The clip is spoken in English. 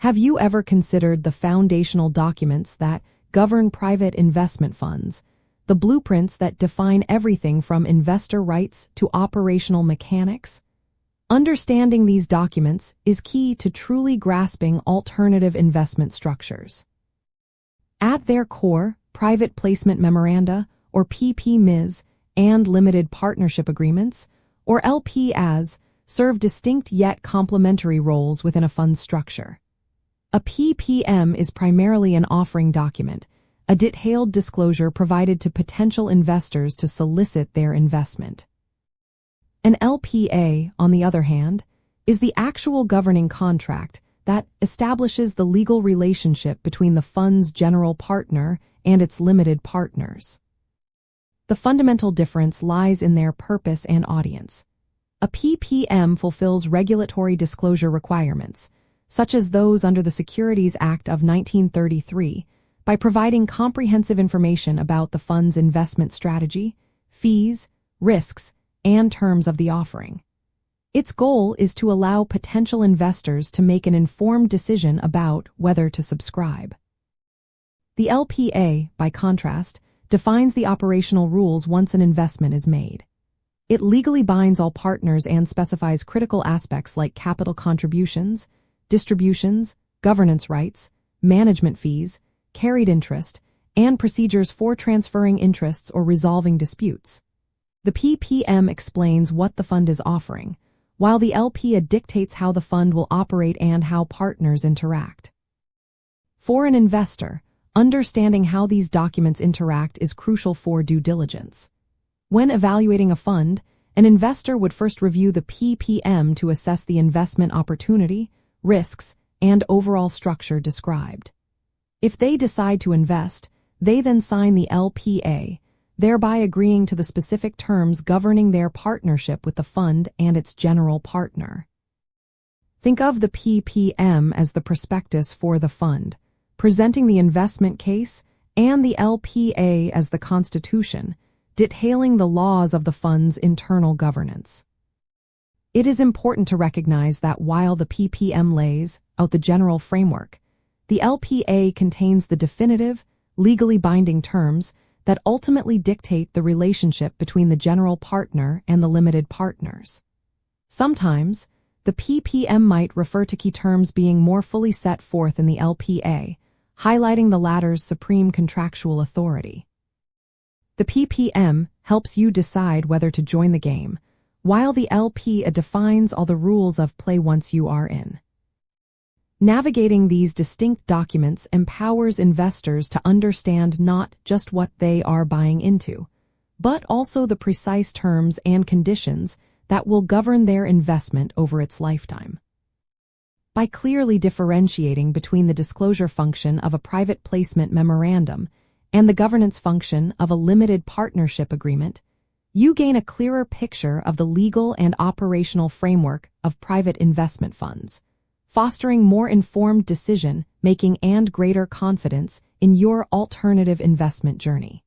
Have you ever considered the foundational documents that govern private investment funds, the blueprints that define everything from investor rights to operational mechanics? Understanding these documents is key to truly grasping alternative investment structures. At their core, private placement memoranda, or PPMs, and limited partnership agreements, or LPAs, serve distinct yet complementary roles within a fund's structure. A PPM is primarily an offering document, a detailed disclosure provided to potential investors to solicit their investment. An LPA, on the other hand, is the actual governing contract that establishes the legal relationship between the fund's general partner and its limited partners. The fundamental difference lies in their purpose and audience. A PPM fulfills regulatory disclosure requirements, such as those under the Securities Act of 1933, by providing comprehensive information about the fund's investment strategy, fees, risks, and terms of the offering. Its goal is to allow potential investors to make an informed decision about whether to subscribe. The LPA, by contrast, defines the operational rules once an investment is made. It legally binds all partners and specifies critical aspects like capital contributions, distributions, governance rights, management fees, carried interest, and procedures for transferring interests or resolving disputes. The PPM explains what the fund is offering, while the LPA dictates how the fund will operate and how partners interact. For an investor, understanding how these documents interact is crucial for due diligence. When evaluating a fund, an investor would first review the PPM to assess the investment opportunity, risks, and overall structure described. If they decide to invest, they then sign the LPA, thereby agreeing to the specific terms governing their partnership with the fund and its general partner. Think of the PPM as the prospectus for the fund, presenting the investment case, and the LPA as the constitution, detailing the laws of the fund's internal governance. It is important to recognize that while the PPM lays out the general framework, the LPA contains the definitive, legally binding terms that ultimately dictate the relationship between the general partner and the limited partners. Sometimes, the PPM might refer to key terms being more fully set forth in the LPA, highlighting the latter's supreme contractual authority. The PPM helps you decide whether to join the game, while the LPA defines all the rules of play once you are in. Navigating these distinct documents empowers investors to understand not just what they are buying into, but also the precise terms and conditions that will govern their investment over its lifetime. By clearly differentiating between the disclosure function of a private placement memorandum and the governance function of a limited partnership agreement, you gain a clearer picture of the legal and operational framework of private investment funds, fostering more informed decision-making and greater confidence in your alternative investment journey.